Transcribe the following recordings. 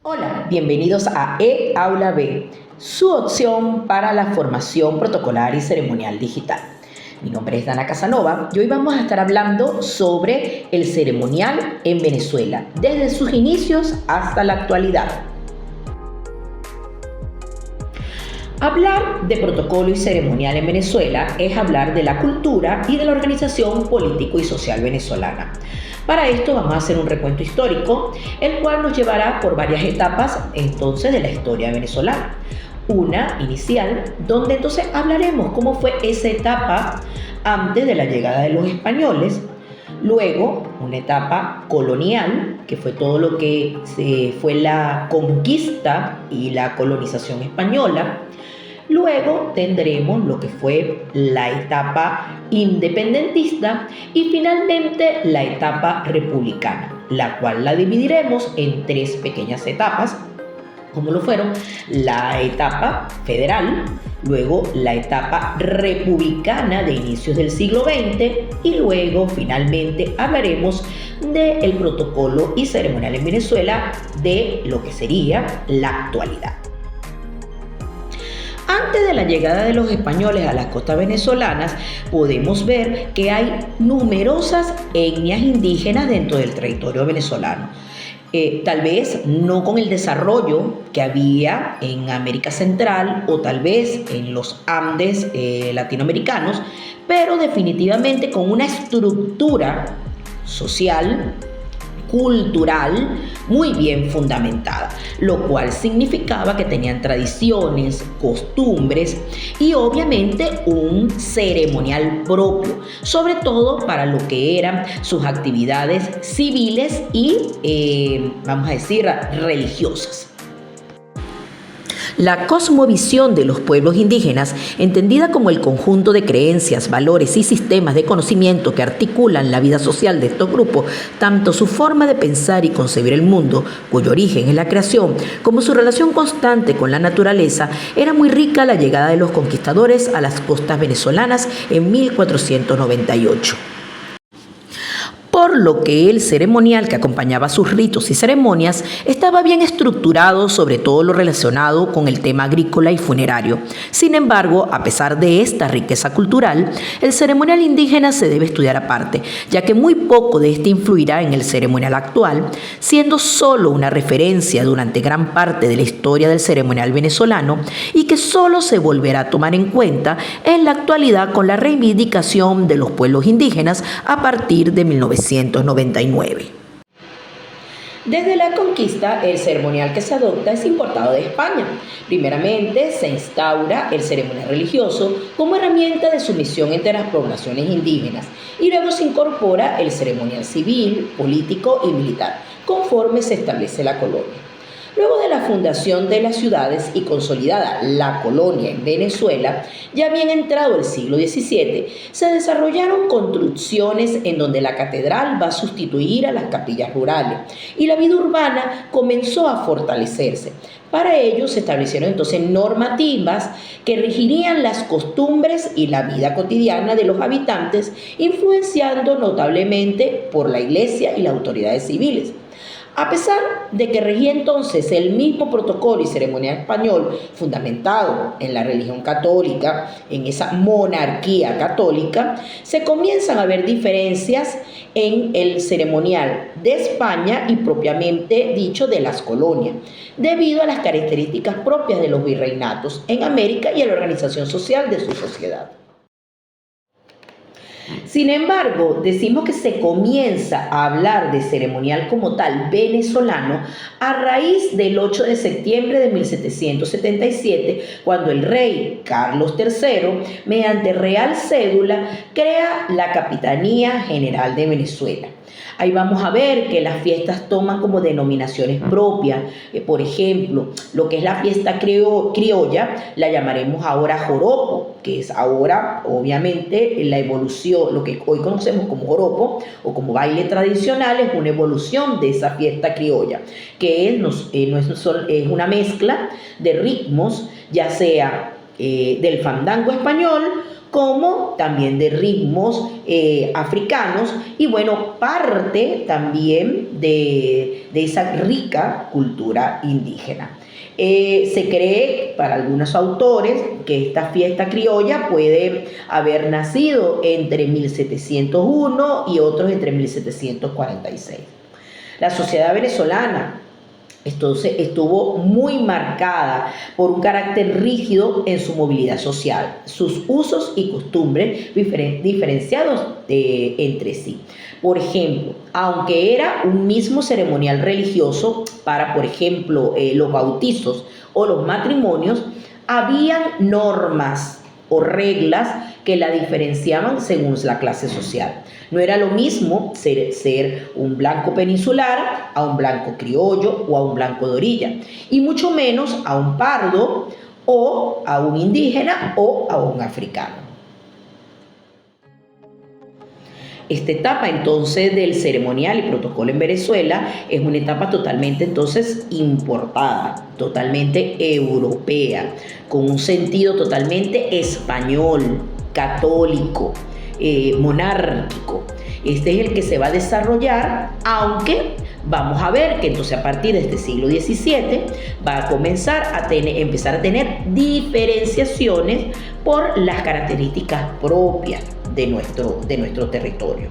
Hola, bienvenidos a eAula B, su opción para la formación protocolar y ceremonial digital. Mi nombre es Dana Casanova y hoy vamos a estar hablando sobre el ceremonial en Venezuela, desde sus inicios hasta la actualidad. Hablar de protocolo y ceremonial en Venezuela es hablar de la cultura y de la organización político y social venezolana. Para esto vamos a hacer un recuento histórico, el cual nos llevará por varias etapas entonces de la historia venezolana. Una inicial, donde entonces hablaremos cómo fue esa etapa antes de la llegada de los españoles. Luego, una etapa colonial, que fue todo lo que fue la conquista y la colonización española. Luego tendremos lo que fue la etapa independentista y finalmente la etapa republicana, la cual la dividiremos en tres pequeñas etapas, como lo fueron la etapa federal, luego la etapa republicana de inicios del siglo XX y luego finalmente hablaremos del protocolo y ceremonial en Venezuela de lo que sería la actualidad. Antes de la llegada de los españoles a las costas venezolanas, podemos ver que hay numerosas etnias indígenas dentro del territorio venezolano. Tal vez no con el desarrollo que había en América Central o tal vez en los Andes latinoamericanos, pero definitivamente con una estructura social, cultural muy bien fundamentada, lo cual significaba que tenían tradiciones, costumbres y obviamente un ceremonial propio, sobre todo para lo que eran sus actividades civiles y, vamos a decir, religiosas. La cosmovisión de los pueblos indígenas, entendida como el conjunto de creencias, valores y sistemas de conocimiento que articulan la vida social de estos grupos, tanto su forma de pensar y concebir el mundo, cuyo origen es la creación, como su relación constante con la naturaleza, era muy rica a la llegada de los conquistadores a las costas venezolanas en 1498. Por lo que el ceremonial que acompañaba sus ritos y ceremonias estaba bien estructurado, sobre todo lo relacionado con el tema agrícola y funerario. Sin embargo, a pesar de esta riqueza cultural, el ceremonial indígena se debe estudiar aparte, ya que muy poco de este influirá en el ceremonial actual, siendo solo una referencia durante gran parte de la historia del ceremonial venezolano y que solo se volverá a tomar en cuenta en la actualidad con la reivindicación de los pueblos indígenas a partir de 1999. Desde la conquista, el ceremonial que se adopta es importado de España. Primeramente, se instaura el ceremonial religioso como herramienta de sumisión entre las poblaciones indígenas y luego se incorpora el ceremonial civil, político y militar, conforme se establece la colonia. Luego de la fundación de las ciudades y consolidada la colonia en Venezuela, ya bien entrado el siglo XVII, se desarrollaron construcciones en donde la catedral va a sustituir a las capillas rurales y la vida urbana comenzó a fortalecerse. Para ello se establecieron entonces normativas que regirían las costumbres y la vida cotidiana de los habitantes, influenciando notablemente por la iglesia y las autoridades civiles. A pesar de que regía entonces el mismo protocolo y ceremonial español fundamentado en la religión católica, en esa monarquía católica, se comienzan a ver diferencias en el ceremonial de España y propiamente dicho de las colonias, debido a las características propias de los virreinatos en América y a la organización social de su sociedad. Sin embargo, decimos que se comienza a hablar de ceremonial como tal venezolano a raíz del 8 de septiembre de 1777, cuando el rey Carlos III, mediante Real Cédula, crea la Capitanía General de Venezuela. Ahí vamos a ver que las fiestas toman como denominaciones propias. Por ejemplo, lo que es la fiesta criolla, la llamaremos ahora joropo, que es ahora, obviamente, la evolución, lo que hoy conocemos como joropo o como baile tradicional, es una evolución de esa fiesta criolla, que es una mezcla de ritmos, ya sea del fandango español como también de ritmos africanos y bueno, parte también de esa rica cultura indígena. Se cree, para algunos autores, que esta fiesta criolla puede haber nacido entre 1701 y otros entre 1746. La sociedad venezolana entonces estuvo muy marcada por un carácter rígido en su movilidad social, sus usos y costumbres diferenciados entre sí. Por ejemplo, aunque era un mismo ceremonial religioso para, por ejemplo, los bautizos o los matrimonios, habían normas o reglas que la diferenciaban según la clase social. No era lo mismo ser un blanco peninsular a un blanco criollo o a un blanco de orilla, y mucho menos a un pardo o a un indígena o a un africano. Esta etapa entonces del ceremonial y protocolo en Venezuela es una etapa totalmente entonces importada, totalmente europea, con un sentido totalmente español, católico, monárquico. Este es el que se va a desarrollar, aunque vamos a ver que entonces a partir de este siglo XVII va a empezar a tener diferenciaciones por las características propias de nuestro territorio.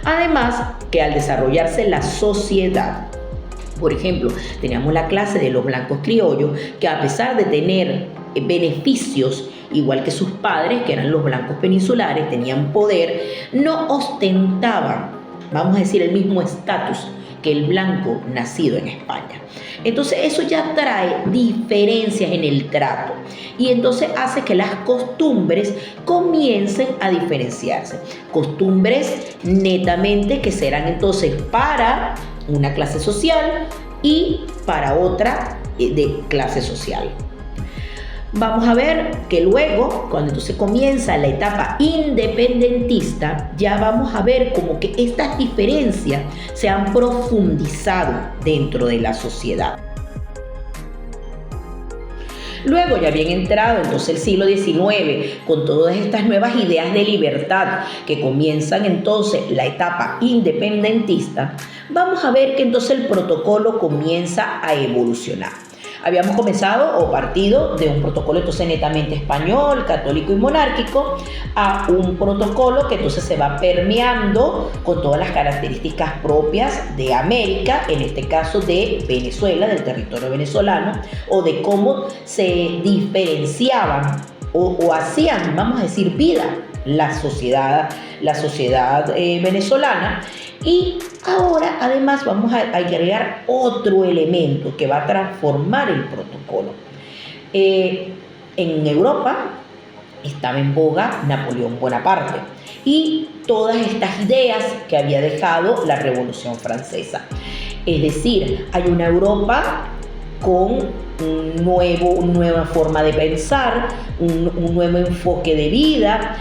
Además, que al desarrollarse la sociedad, por ejemplo, teníamos la clase de los blancos criollos, que a pesar de tener beneficios igual que sus padres, que eran los blancos peninsulares, tenían poder, no ostentaban, vamos a decir, el mismo estatus que el blanco nacido en España. Entonces eso ya trae diferencias en el trato y entonces hace que las costumbres comiencen a diferenciarse. Costumbres netamente que serán entonces para una clase social y para otra de clase social. Vamos a ver que luego, cuando entonces comienza la etapa independentista, ya vamos a ver como que estas diferencias se han profundizado dentro de la sociedad. Luego, ya bien entrado entonces el siglo XIX, con todas estas nuevas ideas de libertad que comienzan entonces la etapa independentista, vamos a ver que entonces el protocolo comienza a evolucionar. Habíamos comenzado o partido de un protocolo entonces netamente español, católico y monárquico, a un protocolo que entonces se va permeando con todas las características propias de América, en este caso de Venezuela, del territorio venezolano, o de cómo se diferenciaban o hacían, vamos a decir, vida la sociedad venezolana. Y ahora además vamos a agregar otro elemento que va a transformar el protocolo. En Europa estaba en boga Napoleón Bonaparte y todas estas ideas que había dejado la Revolución Francesa. Es decir, hay una Europa con una nueva forma de pensar, un nuevo enfoque de vida.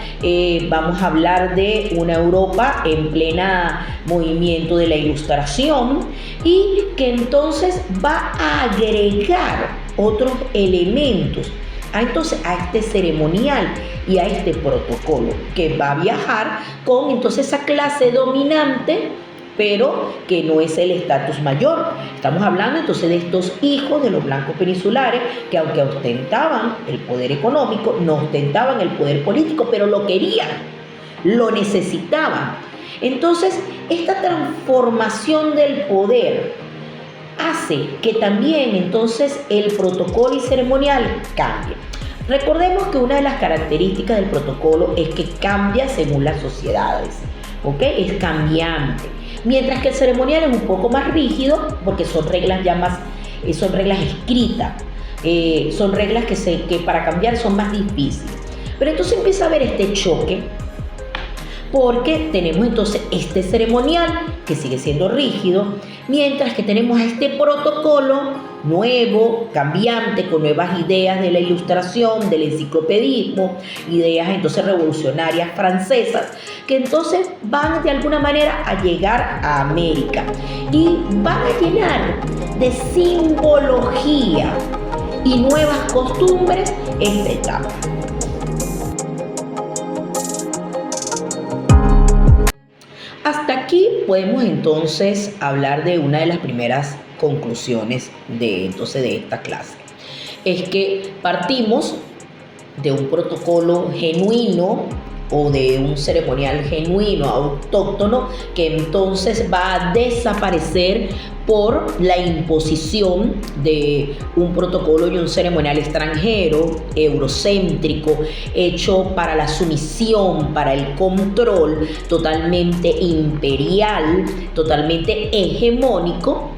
Vamos a hablar de una Europa en plena movimiento de la Ilustración y que entonces va a agregar otros elementos a este ceremonial y a este protocolo que va a viajar con entonces esa clase dominante, pero que no es el estatus mayor. Estamos hablando entonces de estos hijos de los blancos peninsulares que, aunque ostentaban el poder económico, no ostentaban el poder político, pero lo querían, lo necesitaban. Entonces, esta transformación del poder hace que también entonces el protocolo y ceremonial cambie. Recordemos que una de las características del protocolo es que cambia según las sociedades, ¿ok? Es cambiante. Mientras que el ceremonial es un poco más rígido porque son reglas son reglas escritas, son reglas que para cambiar son más difíciles. Pero entonces empieza a haber este choque porque tenemos entonces este ceremonial que sigue siendo rígido, mientras que tenemos a este protocolo nuevo, cambiante, con nuevas ideas de la Ilustración, del enciclopedismo, ideas entonces revolucionarias francesas, que entonces van de alguna manera a llegar a América y van a llenar de simbología y nuevas costumbres esta etapa. Hasta aquí podemos entonces hablar de una de las primeras conclusiones de esta clase. Es que partimos de un protocolo genuino o de un ceremonial genuino, autóctono, que entonces va a desaparecer por la imposición de un protocolo y un ceremonial extranjero, eurocéntrico, hecho para la sumisión, para el control, totalmente imperial, totalmente hegemónico,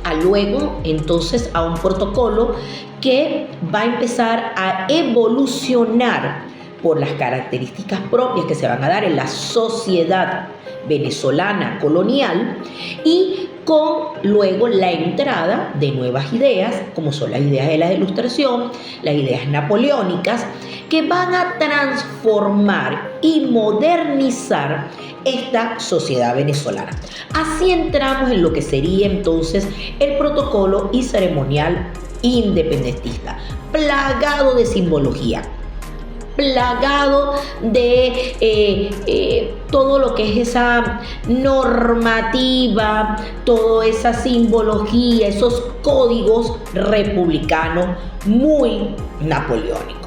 a luego entonces a un protocolo que va a empezar a evolucionar por las características propias que se van a dar en la sociedad venezolana colonial y con luego la entrada de nuevas ideas, como son las ideas de la Ilustración, las ideas napoleónicas, que van a transformar y modernizar esta sociedad venezolana. Así entramos en lo que sería entonces el protocolo y ceremonial independentista, plagado de simbología, plagado de todo lo que es esa normativa, toda esa simbología, esos códigos republicanos muy napoleónicos.